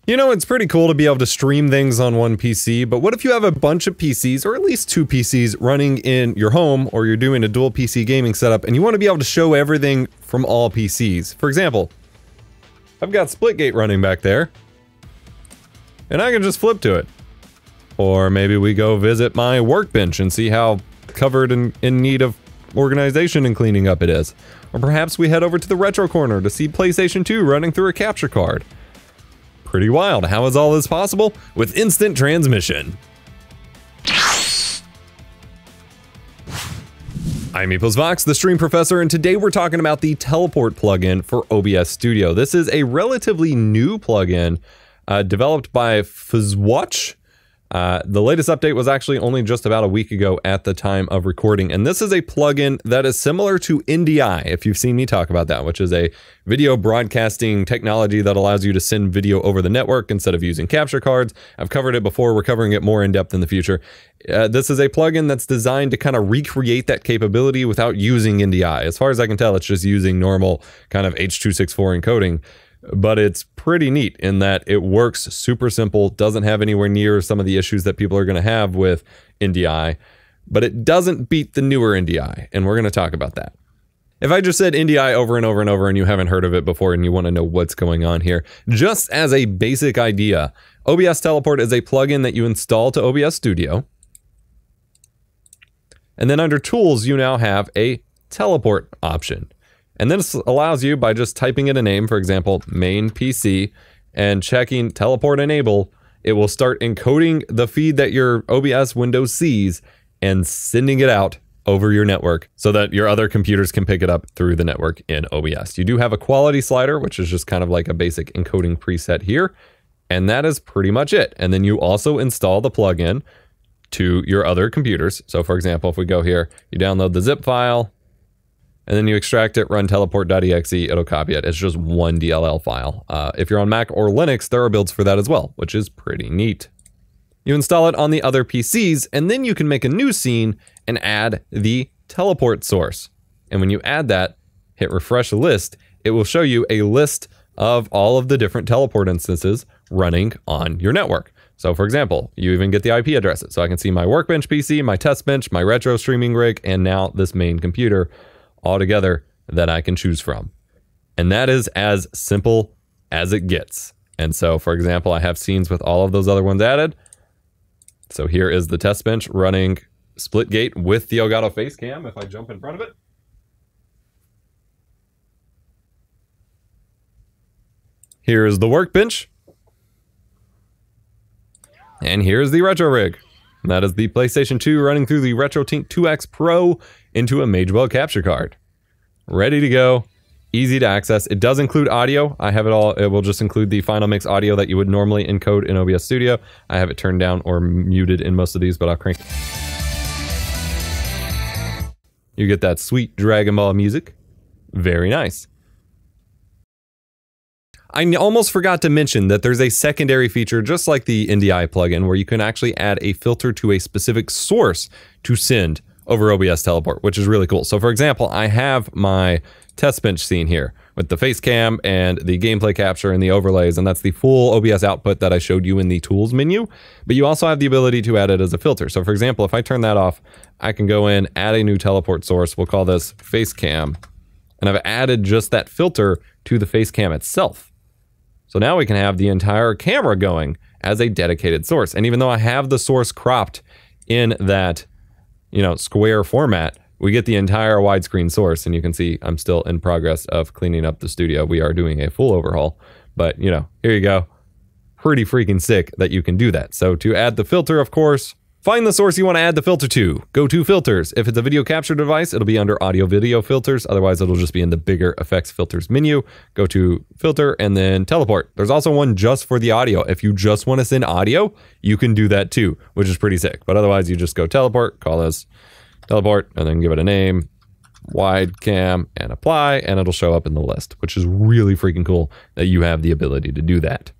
You know, it's pretty cool to be able to stream things on one PC, but what if you have a bunch of PCs, or at least two PCs, running in your home, or you're doing a dual PC gaming setup, and you want to be able to show everything from all PCs? For example, I've got Splitgate running back there, and I can just flip to it. Or maybe we go visit my workbench and see how covered and in need of organization and cleaning up it is. Or perhaps we head over to the retro corner to see PlayStation 2 running through a capture card. Pretty wild. How is all this possible? With instant transmission. I'm EposVox, the stream professor, and today we're talking about the Teleport plugin for OBS Studio. This is a relatively new plugin developed by EposVox. The latest update was actually only just about a week ago at the time of recording, and this is a plugin that is similar to NDI, if you've seen me talk about that, which is a video broadcasting technology that allows you to send video over the network instead of using capture cards. I've covered it before, we're covering it more in depth in the future. This is a plugin that's designed to kind of recreate that capability without using NDI. As far as I can tell, it's just using normal kind of H.264 encoding. But it's pretty neat in that it works super simple, doesn't have anywhere near some of the issues that people are going to have with NDI, but it doesn't beat the newer NDI, and we're going to talk about that. If I just said NDI over and over and over and you haven't heard of it before and you want to know what's going on here, just as a basic idea, OBS Teleport is a plugin that you install to OBS Studio, and then under Tools you now have a Teleport option. And then this allows you, by just typing in a name, for example, main PC, and checking teleport enable, it will start encoding the feed that your OBS window sees and sending it out over your network so that your other computers can pick it up through the network in OBS. You do have a quality slider, which is just kind of like a basic encoding preset here, and that is pretty much it. And then you also install the plugin to your other computers. So for example, if we go here, you download the zip file, and then you extract it, run teleport.exe, it'll copy it. It's just one DLL file. If you're on Mac or Linux, there are builds for that as well, which is pretty neat. You install it on the other PCs, and then you can make a new scene and add the teleport source. And when you add that, hit refresh list, it will show you a list of all of the different teleport instances running on your network. So for example, you even get the IP addresses. So I can see my workbench PC, my test bench, my retro streaming rig, and now this main computer all together that I can choose from. And that is as simple as it gets. And so, for example, I have scenes with all of those other ones added. So here is the test bench running Splitgate with the Elgato face cam, if I jump in front of it. Here is the workbench. And here's the retro rig. And that is the PlayStation 2 running through the RetroTink 2X Pro into a Magewell capture card. Ready to go, easy to access. It does include audio. I have it all. It will just include the final mix audio that you would normally encode in OBS Studio. I have it turned down or muted in most of these, but I'll crank it. You get that sweet Dragon Ball music. Very nice. I almost forgot to mention that there's a secondary feature, just like the NDI plugin, where you can actually add a filter to a specific source to send over OBS Teleport, which is really cool. So for example, I have my test bench scene here with the face cam and the gameplay capture and the overlays, and that's the full OBS output that I showed you in the tools menu, but you also have the ability to add it as a filter. So for example, if I turn that off, I can go in, add a new teleport source, we'll call this face cam, and I've added just that filter to the face cam itself. So now we can have the entire camera going as a dedicated source. And even though I have the source cropped in that, square format, we get the entire widescreen source. And you can see I'm still in progress of cleaning up the studio. We are doing a full overhaul, but here you go. Pretty freaking sick that you can do that. So to add the filter, of course, find the source you want to add the filter to. Go to filters. If it's a video capture device, it'll be under audio video filters. Otherwise, it'll just be in the bigger effects filters menu. Go to filter and then teleport. There's also one just for the audio. If you just want to send audio, you can do that too, which is pretty sick. But otherwise, you just go teleport, call this teleport, and then give it a name, wide cam, and apply, and it'll show up in the list, which is really freaking cool that you have the ability to do that.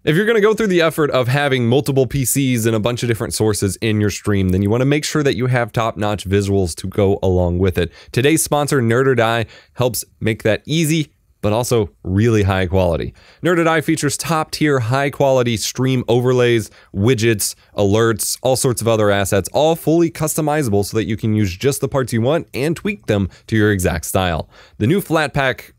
If you're going to go through the effort of having multiple PCs and a bunch of different sources in your stream, then you want to make sure that you have top-notch visuals to go along with it. Today's sponsor, Nerd or Die, helps make that easy, but also really high quality. Nerded Eye features top-tier, high-quality stream overlays, widgets, alerts, all sorts of other assets, all fully customizable so that you can use just the parts you want and tweak them to your exact style. The new flat pack,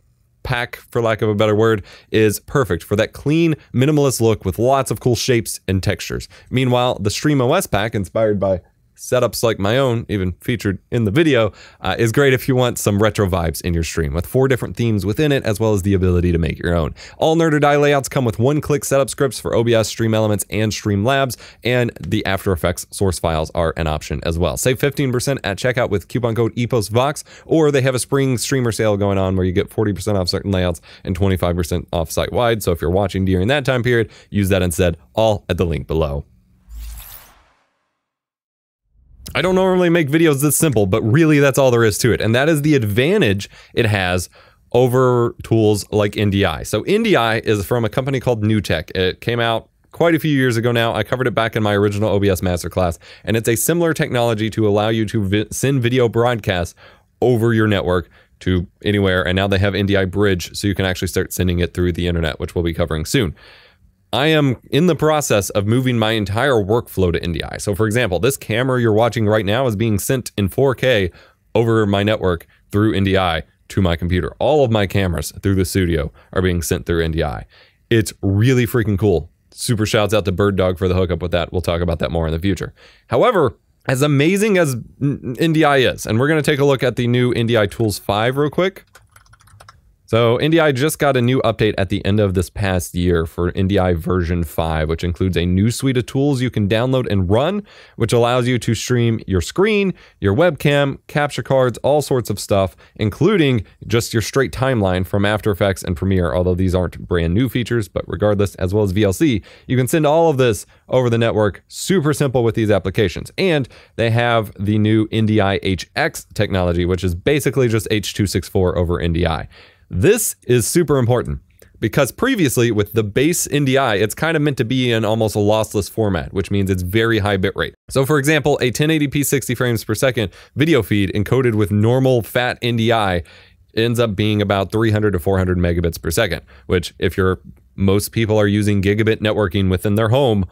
for lack of a better word, is perfect for that clean, minimalist look with lots of cool shapes and textures. Meanwhile, the Stream OS pack, inspired by setups like my own, even featured in the video, is great if you want some retro vibes in your stream, with 4 different themes within it, as well as the ability to make your own. All Nerded Eye layouts come with one-click setup scripts for OBS, Stream Elements, and Streamlabs, and the After Effects source files are an option as well. Save 15% at checkout with coupon code EposVox, or they have a spring streamer sale going on where you get 40% off certain layouts and 25% off site-wide, so if you're watching during that time period, use that instead, all at the link below. I don't normally make videos this simple, but really that's all there is to it. And that is the advantage it has over tools like NDI. So NDI is from a company called NewTek. It came out quite a few years ago now. I covered it back in my original OBS masterclass, and it's a similar technology to allow you to send video broadcasts over your network to anywhere. And now they have NDI Bridge, so you can actually start sending it through the internet, which we'll be covering soon. I am in the process of moving my entire workflow to NDI. So for example, this camera you're watching right now is being sent in 4K over my network through NDI to my computer. All of my cameras through the studio are being sent through NDI. It's really freaking cool. Super shouts out to Bird Dog for the hookup with that. We'll talk about that more in the future. However, as amazing as NDI is, and we're going to take a look at the new NDI Tools 5 real quick. So NDI just got a new update at the end of this past year for NDI version 5, which includes a new suite of tools you can download and run, which allows you to stream your screen, your webcam, capture cards, all sorts of stuff, including just your straight timeline from After Effects and Premiere, although these aren't brand new features, but regardless, as well as VLC, you can send all of this over the network, super simple with these applications. And they have the new NDI HX technology, which is basically just H.264 over NDI. This is super important because previously with the base NDI, it's kind of meant to be in almost a lossless format, which means it's very high bitrate. So for example, a 1080p 60 frames per second video feed encoded with normal fat NDI ends up being about 300 to 400 megabits per second, which if most people are using gigabit networking within their home,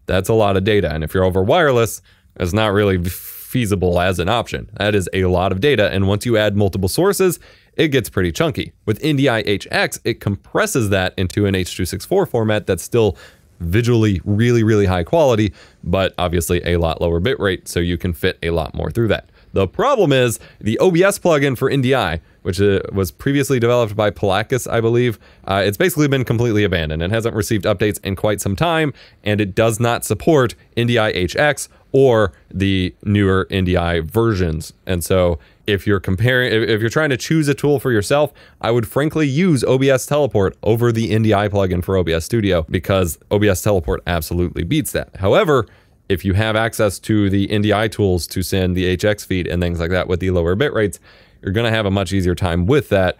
that's a lot of data. And if you're over wireless, it's not really feasible as an option. That is a lot of data. And once you add multiple sources, it gets pretty chunky. With NDI HX, it compresses that into an H.264 format that's still visually really, really high quality, but obviously a lot lower bitrate, so you can fit a lot more through that. The problem is the OBS plugin for NDI, which was previously developed by Palakis, I believe. It's basically been completely abandoned and hasn't received updates in quite some time, and it does not support NDI HX or the newer NDI versions. And so if you're trying to choose a tool for yourself, I would frankly use OBS Teleport over the NDI plugin for OBS Studio because OBS Teleport absolutely beats that. However, if you have access to the NDI tools to send the HX feed and things like that with the lower bit rates, you're going to have a much easier time with that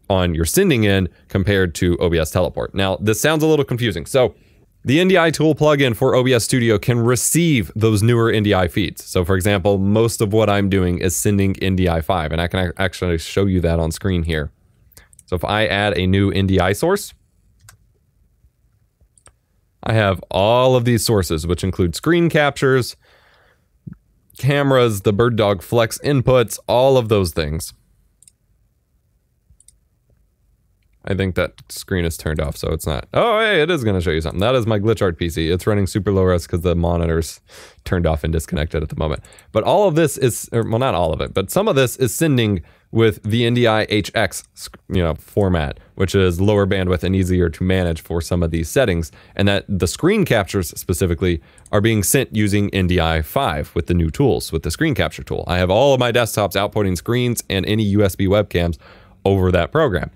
on your sending end compared to OBS Teleport. Now, this sounds a little confusing. So the NDI tool plugin for OBS Studio can receive those newer NDI feeds. So for example, most of what I'm doing is sending NDI 5, and I can actually show you that on screen here. So if I add a new NDI source, I have all of these sources, which include screen captures, cameras, the Bird Dog Flex inputs, all of those things. I think that screen is turned off, so it's not. Oh, hey, it is going to show you something. That is my glitch art PC. It's running super low res because the monitor's turned off and disconnected at the moment. But all of this is, well, not all of it, but some of this is sending with the NDI HX, format, which is lower bandwidth and easier to manage for some of these settings. And that the screen captures specifically are being sent using NDI 5 with the new tools, with the screen capture tool. I have all of my desktops outputting screens and any USB webcams over that program.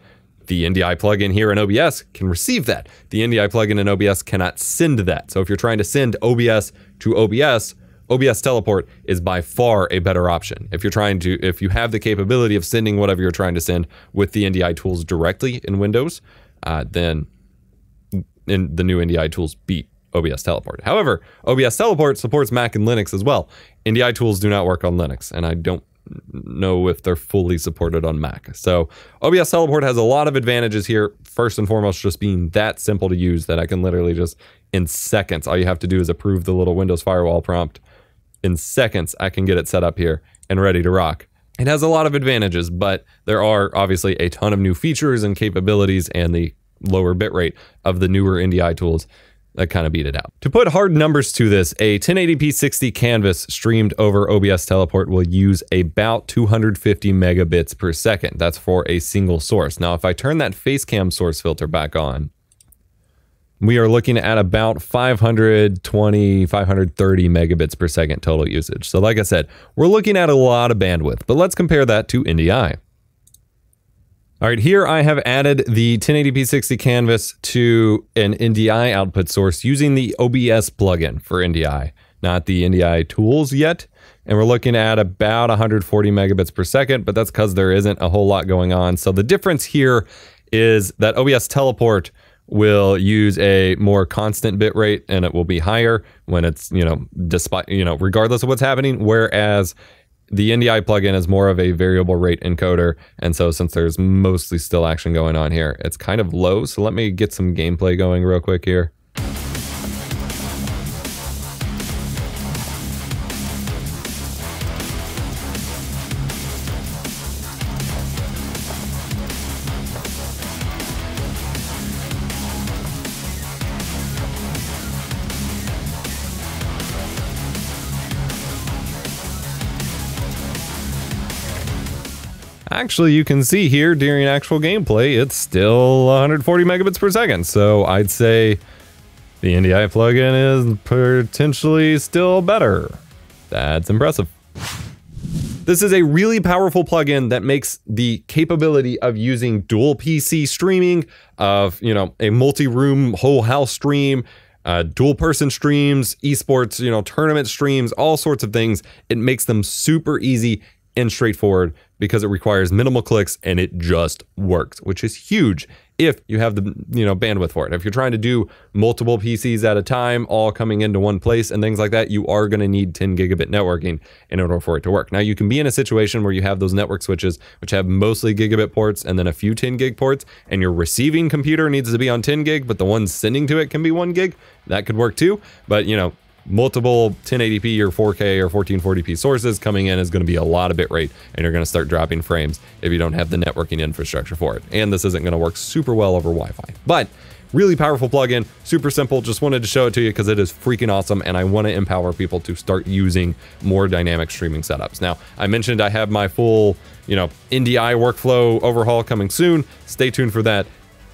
The NDI plugin here in OBS can receive that. The NDI plugin in OBS cannot send that. So if you're trying to send OBS to OBS, OBS Teleport is by far a better option. If you have the capability of sending whatever you're trying to send with the NDI tools directly in Windows, then the new NDI tools beat OBS Teleport. However, OBS Teleport supports Mac and Linux as well. NDI tools do not work on Linux, and I don't know if they're fully supported on Mac. So OBS Teleport has a lot of advantages here. First and foremost, just being that simple to use that I can literally just in seconds, all you have to do is approve the little Windows firewall prompt. In seconds, I can get it set up here and ready to rock. It has a lot of advantages, but there are obviously a ton of new features and capabilities and the lower bitrate of the newer NDI tools that kind of beat it out. To put hard numbers to this, a 1080p 60 canvas streamed over OBS Teleport will use about 250 megabits per second. That's for a single source. Now, if I turn that Facecam source filter back on, we are looking at about 520, 530 megabits per second total usage. So like I said, we're looking at a lot of bandwidth, but let's compare that to NDI. All right, here I have added the 1080p 60 canvas to an NDI output source using the OBS plugin for NDI, not the NDI tools yet. And we're looking at about 140 megabits per second, but that's because there isn't a whole lot going on. So the difference here is that OBS Teleport will use a more constant bit rate and it will be higher when it's, despite, regardless of what's happening. Whereas the NDI plugin is more of a variable rate encoder. And so since there's mostly still action going on here, it's kind of low. So let me get some gameplay going real quick here. Actually, you can see here during actual gameplay, it's still 140 megabits per second. So I'd say the NDI plugin is potentially still better. That's impressive. This is a really powerful plugin that makes the capability of using dual PC streaming, of, a multi-room whole house stream, dual person streams, esports, tournament streams, all sorts of things. It makes them super easy and straightforward because it requires minimal clicks and it just works, which is huge if you have the bandwidth for it. If you're trying to do multiple PCs at a time, all coming into one place and things like that, you are going to need 10 gigabit networking in order for it to work. Now, you can be in a situation where you have those network switches, which have mostly gigabit ports and then a few 10 gig ports, and your receiving computer needs to be on 10 gig, but the one sending to it can be 1 gig. That could work too. But, multiple 1080p or 4K or 1440p sources coming in is going to be a lot of bitrate, and you're going to start dropping frames if you don't have the networking infrastructure for it. And this isn't going to work super well over Wi-Fi. But really powerful plugin, super simple. Just wanted to show it to you because it is freaking awesome, and I want to empower people to start using more dynamic streaming setups. Now, I mentioned I have my full, NDI workflow overhaul coming soon. Stay tuned for that.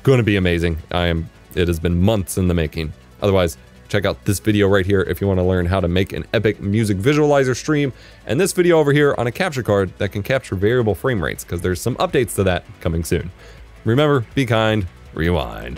Going to be amazing. It has been months in the making. Otherwise, check out this video right here if you want to learn how to make an epic music visualizer stream, and this video over here on a capture card that can capture variable frame rates, because there's some updates to that coming soon. Remember, be kind, rewind.